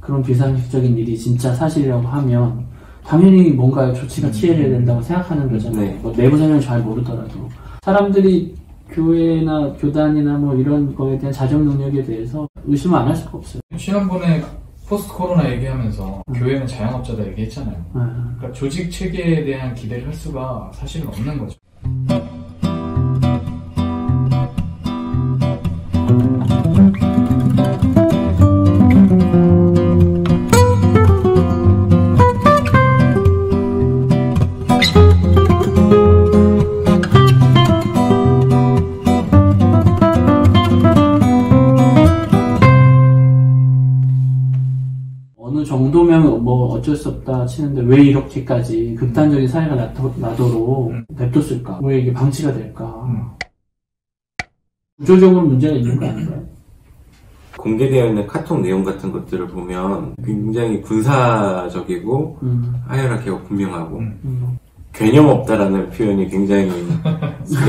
그런 비상식적인 일이 진짜 사실이라고 하면 당연히 뭔가 조치가 취해야 된다고 생각하는 거잖아요. 네. 뭐 내부 상황을 잘 모르더라도 사람들이 교회나 교단이나 뭐 이런 거에 대한 자정 능력에 대해서 의심을 안 할 수가 없어요. 지난번에 포스트 코로나 얘기하면서 교회는 자영업자다 얘기했잖아요. 그러니까 조직 체계에 대한 기대를 할 수가 사실은 없는 거죠. 어느 정도면 뭐 어쩔 수 없다 치는데 왜 이렇게까지 극단적인 사회가 나도록 냅뒀을까? 왜 이게 방치가 될까? 구조적으로 문제가 있는 거 아닌가요? 공개되어 있는 카톡 내용 같은 것들을 보면 굉장히 군사적이고 하이어라키가 분명하고 개념 없다라는 표현이 굉장히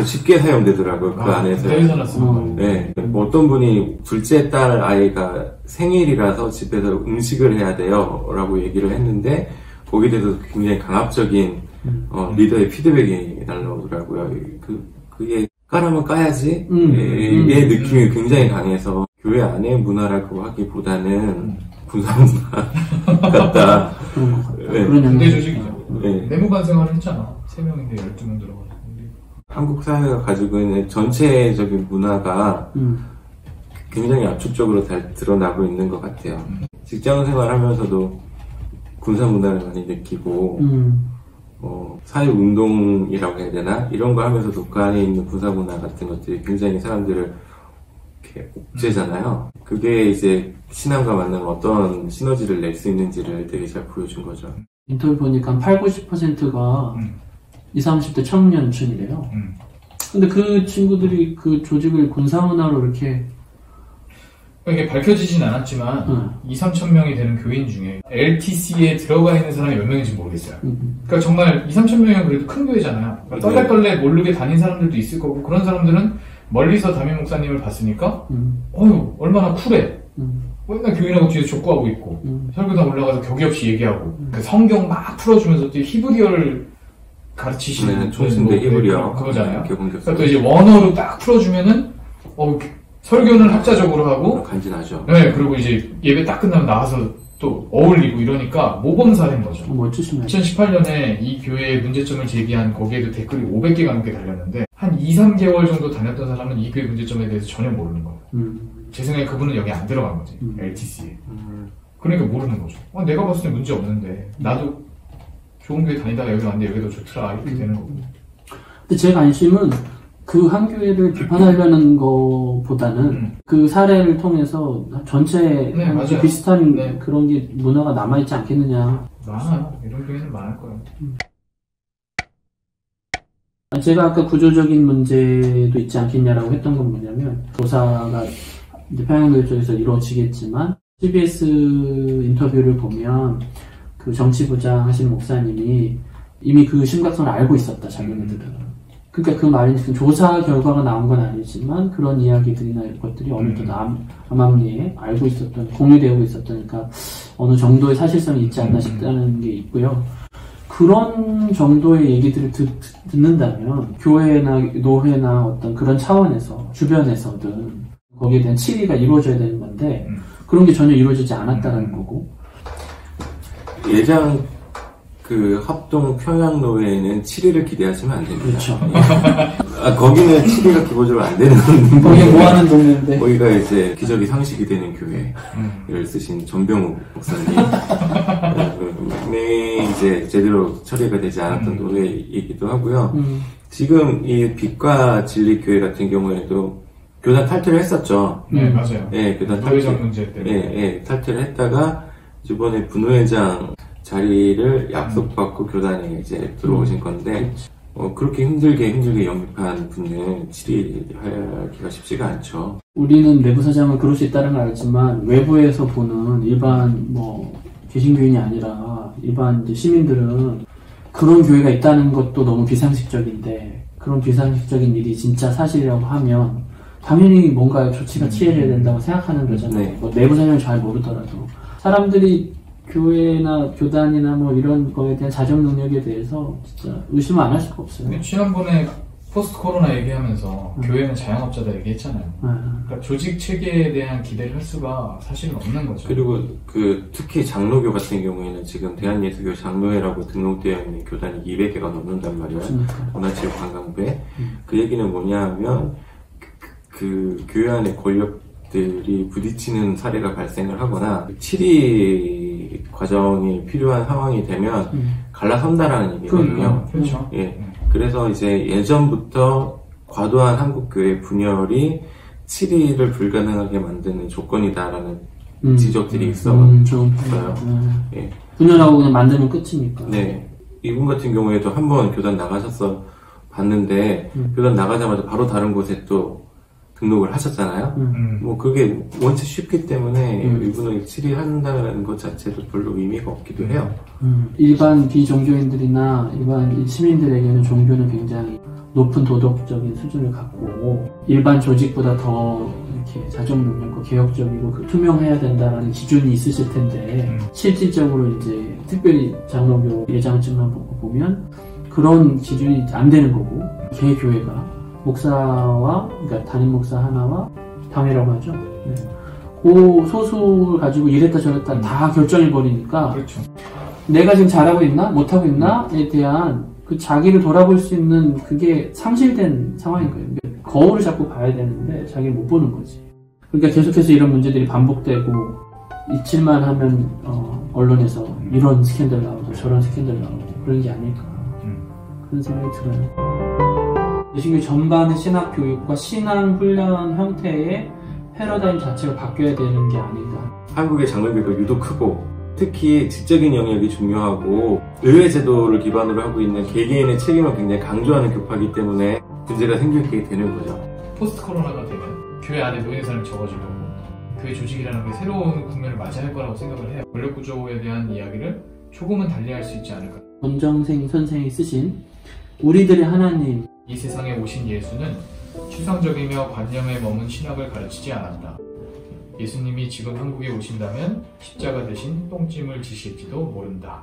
쉽게 사용되더라고요. 그 안에서. 대회전화 쓰는 네. 뭐 어떤 분이 둘째 딸 아이가 생일이라서 집에서 음식을 해야 돼요 라고 얘기를 했는데 거기에 대해서 굉장히 강압적인 리더의 피드백이 날라오더라고요. 그게 까라면 까야지 의 느낌이 굉장히 강해서 교회 안의 문화라고 하기보다는 군사 문화 같다. 네. 군대 조직이죠. 네. 내무관 생활을 했잖아. 3명인데 12명 들어가서. 한국 사회가 가지고 있는 전체적인 문화가 굉장히 압축적으로 잘 드러나고 있는 것 같아요. 직장 생활하면서도 군사 문화를 많이 느끼고 사회운동이라고 해야 되나? 이런 거 하면서도 그 안에 있는 군사 문화 같은 것들이 굉장히 사람들을 이렇게 옥죄잖아요. 그게 이제 신앙과 맞는 어떤 시너지를 낼 수 있는지를 되게 잘 보여준 거죠. 인터뷰 보니까 80~90%가 20, 30대 청년층이래요. 근데 그 친구들이 그 조직을 군사문화로 이렇게 이게 밝혀지진 않았지만 2~3천 명이 되는 교인 중에 LTC에 들어가 있는 사람이 몇 명인지 모르겠어요. 그러니까 정말 2~3천 명이면 그래도 큰 교회잖아요. 그러니까 떨레떨레 모르게 다닌 사람들도 있을 거고 그런 사람들은 멀리서 담임 목사님을 봤으니까 어휴 얼마나 쿨해. 맨날 교인하고 뒤에서 족구하고 있고 설교당 올라가서 격이 없이 얘기하고 그 성경 막 풀어주면서 또 히브리어를 가르치시는 총신대 히브리어 그거잖아요. 그러니까 또 이제 원어로 딱 풀어주면은 설교는 학자적으로 하고 간지나죠. 네, 그리고 이제 예배 딱 끝나면 나와서 또 어울리고 이러니까 모범사례인 거죠. 멋지시네요. 2018년에 이 교회의 문제점을 제기한 거기에도 댓글이 500개가 넘게 달렸는데 한 2~3개월 정도 다녔던 사람은 이 교회 문제점에 대해서 전혀 모르는 거예요. 제 생각에 그분은 여기 안 들어간 거지. LTC에. 그러니까 모르는 거죠. 내가 봤을 때 문제 없는데 나도 좋은 교회 다니다가 여기 왔는데 여기가 더 좋더라 이렇게 되는 거고. 근데 제 관심은 그 한 교회를 비판하려는 것보다는 그 사례를 통해서 전체 비슷한 그런 게 문화가 남아있지 않겠느냐. 많아요. 이런 교회는 많을 거예요. 제가 아까 구조적인 문제도 있지 않겠냐라고 했던 건 뭐냐면 조사가 이제 평양교회 쪽에서 이루어지겠지만 CBS 인터뷰를 보면 그 정치부장 하시는 목사님이 이미 그 심각성을 알고 있었다 자기네들은. 그러니까 그 말이 조사 결과가 나온 건 아니지만 그런 이야기들이나 이런 것들이 어느 정도 암암리에 알고 있었던, 공유되고 있었다니까 어느 정도의 사실성이 있지 않나 싶다는 게 있고요. 그런 정도의 얘기들을 듣는다면 교회나 노회나 어떤 그런 차원에서 주변에서든 거기에 대한 치리가 이루어져야 되는 건데 그런 게 전혀 이루어지지 않았다는 거고. 예장 그 합동 평양노회에는 7위를 기대하시면 안 됩니다. 그렇죠. 거기는 7위가 기본적으로 안 되는 거기 뭐 하는 동네인데. 거기가 이제 기적이 상식이 되는 교회를 쓰신 전병욱 목사님. 네, 이제 제대로 처리가 되지 않았던 노회이기도 하고요. 지금 이 빛과 진리 교회 같은 경우에도 교단 탈퇴를 했었죠. 네, 맞아요. 네, 교단 탈퇴 문제 때문에. 탈퇴를 했다가 이번에 분회장 자리를 약속받고 교단에 이제 들어오신 건데, 그렇게 힘들게 영입한 분을 질의하기가 쉽지가 않죠. 우리는 내부 사정을 그럴 수 있다는 걸 알지만, 외부에서 보는 일반, 개신교인이 아니라, 일반 이제 시민들은 그런 교회가 있다는 것도 너무 비상식적인데, 그런 비상식적인 일이 진짜 사실이라고 하면, 당연히 뭔가 조치가 취해야 된다고 생각하는 거잖아요. 네. 뭐 내부 사정을 잘 모르더라도. 사람들이 교회나 교단이나 뭐 이런 거에 대한 자정 능력에 대해서 진짜 의심을 안 할 수가 없어요. 지난번에 포스트 코로나 얘기하면서 교회는 자영업자다 얘기했잖아요. 그러니까 조직 체계에 대한 기대를 할 수가 사실은 없는 거죠. 그리고 특히 장로교 같은 경우에는 지금 대한예수교 장로회라고 등록되어 있는 교단이 200개가 넘는단 말이에요. 문화체육관광부에. 그 얘기는 뭐냐 하면 그 교회 안의 권력들이 부딪히는 사례가 발생을 하거나 치리 과정이 필요한 상황이 되면 갈라선다라는 얘기거든요. 그렇죠. 예. 그래서 이제 예전부터 과도한 한국교회 분열이 치리를 불가능하게 만드는 조건이다라는 지적들이 있어요. 예. 분열하고 그냥 만들면 끝이니까. 네. 이분 같은 경우에도 한번 교단 나가셔서 봤는데 교단 나가자마자 바로 다른 곳에 또 등록을 하셨잖아요. 뭐 그게 원체 쉽기 때문에 이분을 치리한다는 것 자체도 별로 의미가 없기도 해요. 일반 비종교인들이나 일반 시민들에게는 종교는 굉장히 높은 도덕적인 수준을 갖고 일반 조직보다 더 이렇게 자정 능력과 개혁적이고 투명해야 된다는 기준이 있으실 텐데 실질적으로 이제 특별히 장로교 예장증만 보면 그런 기준이 안 되는 거고 개교회가 목사와 그러니까 담임 목사 하나와 당회라고 하죠. 네. 그 소수를 가지고 이랬다 저랬다 다 결정해 버리니까 그렇죠. 내가 지금 잘하고 있나 못하고 있나에 대한 그 자기를 돌아볼 수 있는 그게 상실된 상황인 거예요. 거울을 자꾸 봐야 되는데 자기를 못 보는 거지. 그러니까 계속해서 이런 문제들이 반복되고 잊힐만 하면 언론에서 이런 스캔들 나오고 저런 스캔들 나오고 그런 게 아닐까 그런 생각이 들어요. 예수교 전반의 신학 교육과 신앙 훈련 형태의 패러다임 자체가 바뀌어야 되는 게 아닌가. 한국의 장로교가 유독 크고 특히 지적인 영역이 중요하고 의회 제도를 기반으로 하고 있는 개개인의 책임을 굉장히 강조하는 교파이기 때문에 문제가 생기게 되는 거죠. 포스트 코로나가 되면 교회 안에 노예 사람이 적어지려고 교회 조직이라는 게 새로운 국면을 맞이할 거라고 생각을 해요. 권력 구조에 대한 이야기를 조금은 달리할 수 있지 않을까. 권정생 선생이 쓰신 우리들의 하나님. 이 세상에 오신 예수는 추상적이며 관념에 머문 신학을 가르치지 않았다. 예수님이 지금 한국에 오신다면 십자가 대신 똥찜을 지실지도 모른다.